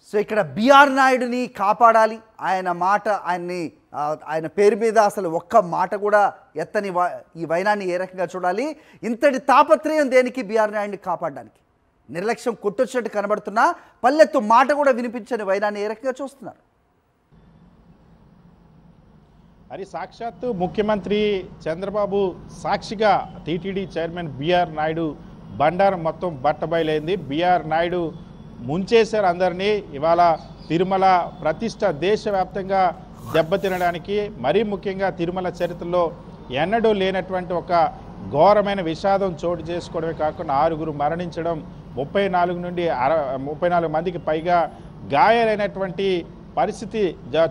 So ఇక్కడ BR నాయుడుని కాపాడాలి, ఆయన మాట ఆయన పేరు మీద అసలు ఒక్క మాట కూడా ఎత్తని ఈ వైనాన్ని ఏ రకంగా చూడాలి? ఇంతటి తాపత్రయం దేనికి బిఆర్ నాయుడిని కాపాడడానికి? నిర్లక్ష్యం కొట్టొచ్చినట్టు కనబడుతున్నా పల్లెత్తు మాట కూడా వినిపించని వైనాన్ని ఏ రకంగా చూస్తున్నారు? అది సాక్షాత్తు ముఖ్యమంత్రి చంద్రబాబు సాక్షిగా టీటీడీ చైర్మన్ బిఆర్ నాయుడు బండారం మొత్తం బట్టబయలైంది. బిఆర్ నాయుడు ముంచేశారు అందరినీ. ఇవాళ తిరుమల ప్రతిష్ట దేశవ్యాప్తంగా దెబ్బతినడానికి, మరీ ముఖ్యంగా తిరుమల చరిత్రలో ఎన్నడూ లేనటువంటి ఒక ఘోరమైన విషాదం చోటు చేసుకోవడమే కాకుండా 6గురు మరణించడం, 34 మందికి పైగా గాయాలైనటువంటి పరిస్థితి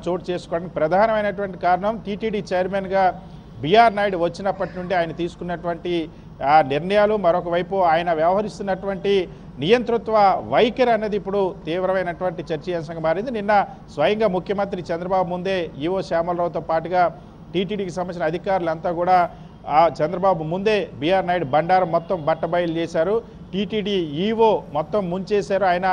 చోటు చేసుకోవడానికి ప్రధానమైనటువంటి కారణం టీటీడీ చైర్మన్గా బిఆర్ నాయుడు వచ్చినప్పటి నుండి ఆయన తీసుకున్నటువంటి నిర్ణయాలు, మరొక వైపు ఆయన వ్యవహరిస్తున్నటువంటి నియంతృత్వ వైఖరి అన్నది ఇప్పుడు తీవ్రమైనటువంటి చర్చనీయాంశంగా మారింది. నిన్న స్వయంగా ముఖ్యమంత్రి చంద్రబాబు ముందే ఈవో శ్యామలరావుతో పాటుగా టీటీడీకి సంబంధించిన అధికారులంతా కూడా చంద్రబాబు ముందే బిఆర్ నాయుడు బండారం మొత్తం బట్టబయలు చేశారు. టీటీడీ ఈవో మొత్తం ముంచేశారు. ఆయన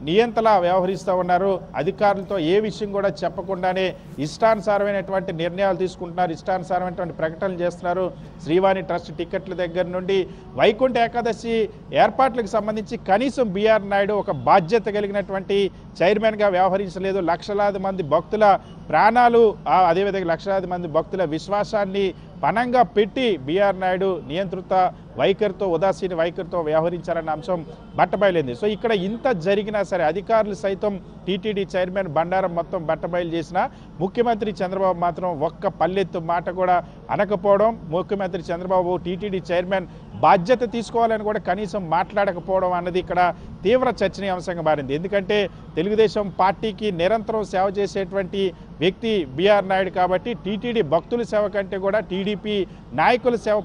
నియంతలా వ్యవహరిస్తూ ఉన్నారు. అధికారులతో ఏ విషయం కూడా చెప్పకుండానే ఇష్టానుసారమైనటువంటి నిర్ణయాలు తీసుకుంటున్నారు, ఇష్టానుసారమైనటువంటి ప్రకటనలు చేస్తున్నారు. శ్రీవాణి ట్రస్ట్ టికెట్ల దగ్గర నుండి వైకుంఠ ఏకాదశి ఏర్పాట్లకు సంబంధించి కనీసం బిఆర్ నాయుడు ఒక బాధ్యత కలిగినటువంటి చైర్మన్గా వ్యవహరించలేదు. లక్షలాది మంది భక్తుల ప్రాణాలు, అదేవిధంగా లక్షలాది మంది భక్తుల విశ్వాసాన్ని పణంగా పెట్టి బిఆర్ నాయుడు నియంత్రిత వైఖరితో, ఉదాసీన వైఖరితో వ్యవహరించారన్న అంశం బట్టబయలైంది. సో ఇక్కడ ఇంత జరిగినా సరే అధికారులు సైతం టీటీడీ చైర్మన్ బండారం మొత్తం బట్టబయలు చేసిన ముఖ్యమంత్రి చంద్రబాబు మాత్రం ఒక్క పల్లెత్తు మాట కూడా అనకపోవడం, ముఖ్యమంత్రి చంద్రబాబు టీటీడీ చైర్మన్ బాధ్యత తీసుకోవాలని కూడా కనీసం మాట్లాడకపోవడం అన్నది ఇక్కడ తీవ్ర చర్చనీయాంశంగా మారింది. ఎందుకంటే తెలుగుదేశం పార్టీకి నిరంతరం సేవ చేసేటువంటి వ్యక్తి బిఆర్ నాయుడు కాబట్టి టీటీడీ భక్తుల సేవ కంటే కూడా టీడీపీ నాయకుల సేవ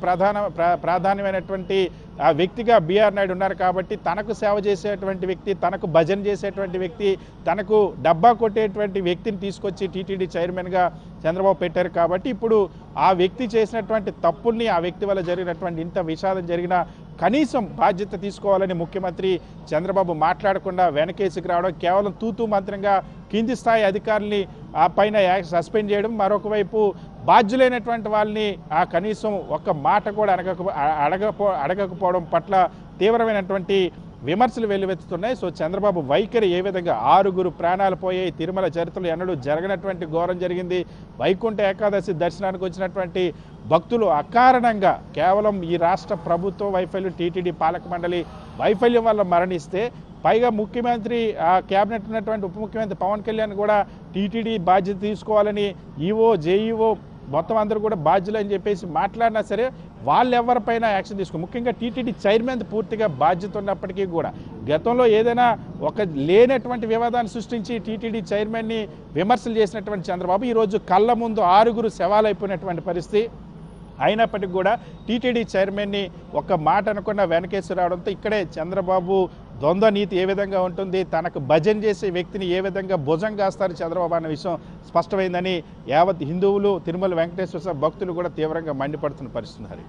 ప్రాధాన్యమైనటువంటి వ్యక్తిగా బిఆర్ నాయుడు ఉన్నారు కాబట్టి తనకు సేవ చేసేటువంటి వ్యక్తి, తనకు భజన చేసేటువంటి వ్యక్తి, తనకు డబ్బా కొట్టేటువంటి వ్యక్తిని తీసుకొచ్చి టీటీడీ చైర్మన్గా చంద్రబాబు పెట్టారు కాబట్టి ఇప్పుడు ఆ వ్యక్తి చేసినటువంటి తప్పుల్ని, ఆ వ్యక్తి వల్ల జరిగినటువంటి ఇంత విషాదం జరిగినా కనీసం బాధ్యత తీసుకోవాలని ముఖ్యమంత్రి చంద్రబాబు మాట్లాడకుండా వెనకేసుకు రావడం, కేవలం తూతూ మంత్రంగా కింది స్థాయి అధికారుల్ని ఆ పైన సస్పెండ్ చేయడం, మరొక వైపు బాధ్యులైనటువంటి వాళ్ళని కనీసం ఒక్క మాట కూడా అడగకపోవడం పట్ల తీవ్రమైనటువంటి విమర్శలు వెల్లువెత్తుతున్నాయి. సో చంద్రబాబు వైఖరి ఏ విధంగా 6గురు ప్రాణాలు పోయాయి, తిరుమల చరిత్రలో ఎన్నడూ జరగనటువంటి ఘోరం జరిగింది. వైకుంఠ ఏకాదశి దర్శనానికి వచ్చినటువంటి భక్తులు అకారణంగా కేవలం ఈ రాష్ట్ర ప్రభుత్వ వైఫల్యం, టీటీడీ పాలక మండలి వైఫల్యం వల్ల మరణిస్తే, పైగా ముఖ్యమంత్రి క్యాబినెట్ ఉన్నటువంటి ఉప ముఖ్యమంత్రి పవన్ కళ్యాణ్ కూడా టీటీడీ బాధ్యత తీసుకోవాలని ఈవో, జేఈఓ మొత్తం అందరూ కూడా బాధ్యులు అని చెప్పేసి మాట్లాడినా సరే వాళ్ళు ఎవరిపైన యాక్షన్ తీసుకో, ముఖ్యంగా టీటీడీ చైర్మన్ పూర్తిగా బాధ్యత ఉన్నప్పటికీ కూడా గతంలో ఏదైనా ఒక లేనటువంటి వివాదాన్ని సృష్టించి టీటీడీ చైర్మన్ని విమర్శలు చేసినటువంటి చంద్రబాబు ఈరోజు కళ్ళ ముందు 6గురు శవాలైపోయినటువంటి పరిస్థితి అయినప్పటికీ కూడా టీటీడీ చైర్మన్ని ఒక్క మాట అనకుండా వెనకేసి రావడంతో ఇక్కడే చంద్రబాబు ద్వంద్వ నీతి ఏ విధంగా ఉంటుంది, తనకు భజన చేసే వ్యక్తిని ఏ విధంగా భుజం కాస్తారు చంద్రబాబు అన్న విషయం స్పష్టమైందని యావత్ హిందువులు, తిరుమల వెంకటేశ్వర స్వామి భక్తులు కూడా తీవ్రంగా మండిపడుతున్న పరిస్థితున్నారు.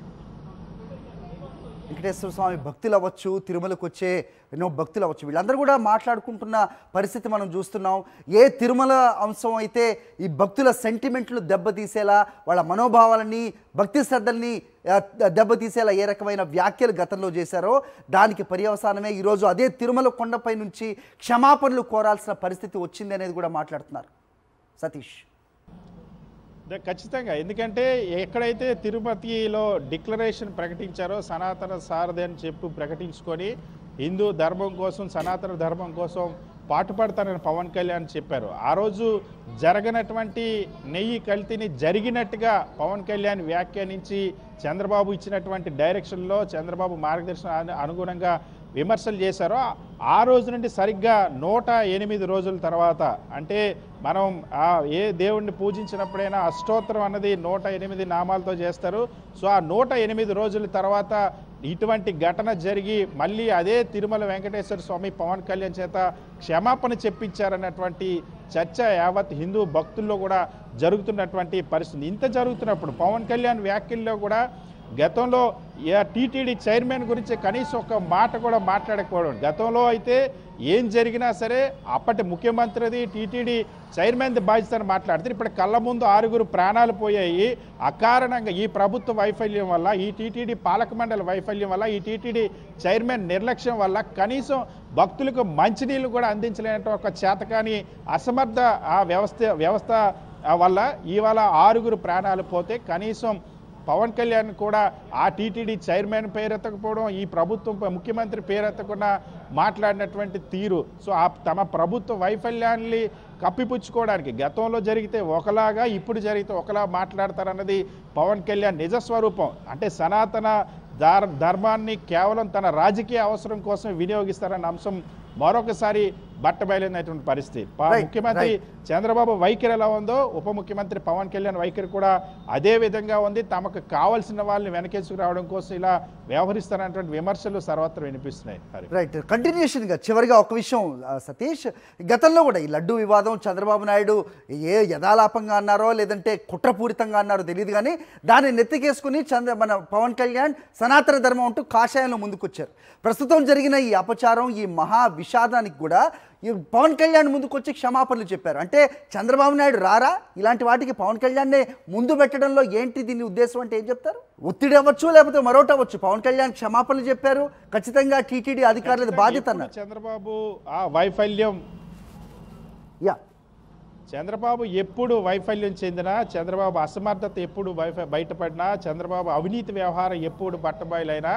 వెంకటేశ్వర స్వామి భక్తులు అవ్వచ్చు, తిరుమలకు వచ్చే ఎన్నో భక్తులు అవ్వచ్చు, వీళ్ళందరూ కూడా మాట్లాడుకుంటున్న పరిస్థితి మనం చూస్తున్నాం. ఏ తిరుమల అంశం అయితే ఈ భక్తుల సెంటిమెంట్లు దెబ్బతీసేలా, వాళ్ళ మనోభావాలని, భక్తి శ్రద్ధల్ని దెబ్బతీసేలా ఏ రకమైన వ్యాఖ్యలు గతంలో చేశారో దానికి పర్యవసానమే ఈరోజు అదే తిరుమల కొండపై నుంచి క్షమాపణలు కోరాల్సిన పరిస్థితి వచ్చింది అనేది కూడా మాట్లాడుతున్నారు సతీష్. ఖచ్చితంగా, ఎందుకంటే ఎక్కడైతే తిరుపతిలో డిక్లరేషన్ ప్రకటించారో సనాతన సారథి అని చెప్పి ప్రకటించుకొని హిందూ ధర్మం కోసం, సనాతన ధర్మం కోసం పాటుపడతానని పవన్ కళ్యాణ్ చెప్పారు. ఆ రోజు జరగనటువంటి నెయ్యి కల్తీని జరిగినట్టుగా పవన్ కళ్యాణ్ వ్యాఖ్యానించి చంద్రబాబు ఇచ్చినటువంటి డైరెక్షన్లో, చంద్రబాబు మార్గదర్శనం అనుగుణంగా విమర్శలు చేశారో ఆ రోజు నుండి సరిగ్గా 108 రోజుల తర్వాత, అంటే మనం ఏ దేవుణ్ణి పూజించినప్పుడైనా అష్టోత్తరం అన్నది 108 నామాలతో చేస్తారు. సో ఆ 108 రోజుల తర్వాత ఇటువంటి ఘటన జరిగి మళ్ళీ అదే తిరుమల వెంకటేశ్వర స్వామి పవన్ కళ్యాణ్ చేత క్షమాపణ చెప్పించారన్నటువంటి చర్చ యావత్ హిందూ భక్తుల్లో కూడా జరుగుతున్నటువంటి పరిస్థితి. ఇంత జరుగుతున్నప్పుడు పవన్ కళ్యాణ్ వ్యాఖ్యల్లో కూడా గతంలో టీటీడీ చైర్మన్ గురించి కనీసం ఒక మాట కూడా మాట్లాడకపోవడం. గతంలో అయితే ఏం జరిగినా సరే అప్పటి ముఖ్యమంత్రిది టీటీడీ చైర్మన్ది బాధ్యతను మాట్లాడుతారు. ఇప్పుడు కళ్ళ ముందు 6 ప్రాణాలు పోయాయి. అకారణంగా ఈ ప్రభుత్వ వైఫల్యం వల్ల, ఈ టీటీడీ పాలక మండలి వైఫల్యం వల్ల, ఈ టీటీడీ చైర్మన్ నిర్లక్ష్యం వల్ల కనీసం భక్తులకు మంచినీళ్ళు కూడా అందించలేనటువంటి ఒక చేతకాని అసమర్థ ఆ వ్యవస్థ వల్ల ఇవాళ 6 ప్రాణాలు పోతే కనీసం పవన్ కళ్యాణ్ కూడా ఆ టీటీడీ చైర్మన్ పేరెత్తకపోవడం, ఈ ప్రభుత్వం ముఖ్యమంత్రి పేరెత్తకుండా మాట్లాడినటువంటి తీరు, సో తమ ప్రభుత్వ వైఫల్యాన్ని కప్పిపుచ్చుకోవడానికి గతంలో జరిగితే ఒకలాగా ఇప్పుడు జరిగితే ఒకలా మాట్లాడతారన్నది పవన్ కళ్యాణ్ నిజస్వరూపం. అంటే సనాతన ధర్మాన్ని కేవలం తన రాజకీయ అవసరం కోసం వినియోగిస్తారన్న అంశం మరొకసారి బట్టబయలైనటువంటి పరిస్థితి. ముఖ్యమంత్రి చంద్రబాబు వైఖరి ఎలా ఉందో ఉప ముఖ్యమంత్రి పవన్ కళ్యాణ్ వైఖరి కూడా అదే విధంగా ఉంది. తమకు కావాల్సిన వాళ్ళని వెనకేసుకు రావడం కోసం ఇలా వ్యవహరిస్తారన్నటువంటి విమర్శలు సర్వత్రా వినిపిస్తున్నాయి. రైట్, కంటిన్యూషన్గా చివరిగా ఒక విషయం సతీష్, గతంలో కూడా ఈ లడ్డు వివాదం చంద్రబాబు నాయుడు ఏ యథాలాపంగా అన్నారో లేదంటే కుట్రపూరితంగా అన్నారో తెలియదు, కానీ దాన్ని నెత్తికేసుకుని మన పవన్ కళ్యాణ్ సనాతన ధర్మం అంటూ కాషాయంలో ముందుకొచ్చారు. ప్రస్తుతం జరిగిన ఈ అపచారం, ఈ మహా విషాదానికి కూడా ఈ పవన్ కళ్యాణ్ ముందుకు వచ్చి క్షమాపణలు చెప్పారు. అంటే చంద్రబాబు నాయుడు రారా ఇలాంటి వాటికి పవన్ కళ్యాణ్నే ముందు పెట్టడంలో ఏంటి దీని ఉద్దేశం అంటే ఏం చెప్తారు? ఒత్తిడి అవ్వచ్చు, లేకపోతే మరొకటి అవ్వచ్చు. పవన్ కళ్యాణ్ క్షమాపణలు చెప్పారు, ఖచ్చితంగా టీటీడీ అధికారుల బాధ్యత అన్నారు. చంద్రబాబు ఆ వైఫల్యం చంద్రబాబు ఎప్పుడు వైఫల్యం చెందినా, చంద్రబాబు అసమర్థత ఎప్పుడు బయటపడినా, చంద్రబాబు అవినీతి వ్యవహారం ఎప్పుడు బట్టబయలైనా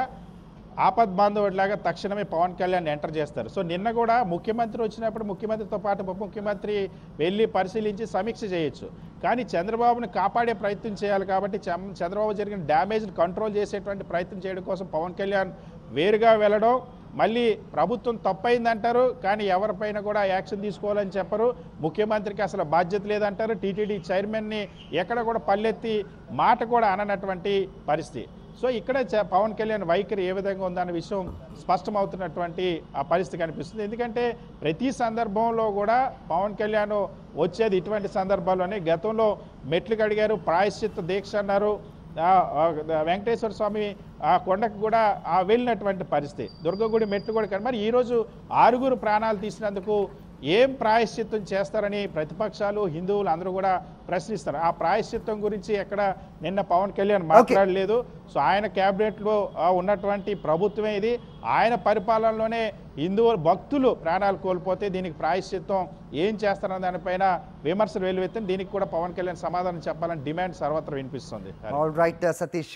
ఆపద్బాంధవుడిలాగా తక్షణమే పవన్ కళ్యాణ్ ఎంటర్ చేస్తారు. సో నిన్న కూడా ముఖ్యమంత్రి వచ్చినప్పుడు ముఖ్యమంత్రితో పాటు ఉప ముఖ్యమంత్రి వెళ్ళి పరిశీలించి సమీక్ష చేయొచ్చు, కానీ చంద్రబాబుని కాపాడే ప్రయత్నం చేయాలి. కాబట్టి చంద్రబాబు జరిగిన డ్యామేజ్ని కంట్రోల్ చేసేటువంటి ప్రయత్నం చేయడం కోసం పవన్ కళ్యాణ్ వేరుగా వెళ్ళడం, మళ్ళీ ప్రభుత్వం తప్పైందంటారు కానీ ఎవరిపైన కూడా యాక్షన్ తీసుకోవాలని చెప్పరు, ముఖ్యమంత్రికి అసలు బాధ్యత లేదంటారు, టీటీడీ చైర్మన్ని ఎక్కడ కూడా పల్లెత్తి మాట కూడా అననటువంటి పరిస్థితి. సో ఇక్కడ పవన్ కళ్యాణ్ వైఖరి ఏ విధంగా ఉందన్న విషయం స్పష్టమవుతున్నటువంటి ఆ పరిస్థితి కనిపిస్తుంది. ఎందుకంటే ప్రతి సందర్భంలో కూడా పవన్ కళ్యాణ్ వచ్చేది ఇటువంటి సందర్భాల్లోనే. గతంలో మెట్లు కడిగారు, ప్రాయశ్చిత్త దీక్ష అన్నారు, వెంకటేశ్వర స్వామి ఆ కొండకు కూడా వెళ్ళినటువంటి పరిస్థితి, దుర్గగుడి మెట్లు కూడా కానీ మరి ఈరోజు 6 ప్రాణాలు తీసినందుకు ఏం ప్రాయశ్చిత్తం చేస్తారని ప్రతిపక్షాలు హిందువులు అందరూ కూడా ప్రశ్నిస్తారు. ఆ ప్రాయశ్చిత్తం గురించి ఎక్కడ నిన్న పవన్ కళ్యాణ్ మాట్లాడలేదు. సో ఆయన క్యాబినెట్లో ఉన్నటువంటి ప్రభుత్వమే ఇది, ఆయన పరిపాలనలోనే హిందువులు భక్తులు ప్రాణాలు కోల్పోతే దీనికి ప్రాయశ్చిత్తం ఏం చేస్తారన్న దానిపైన విమర్శలు వెల్లువెత్తిన దీనికి కూడా పవన్ కళ్యాణ్ సమాధానం చెప్పాలని డిమాండ్ సర్వత్రా వినిపిస్తుంది. All right Satish.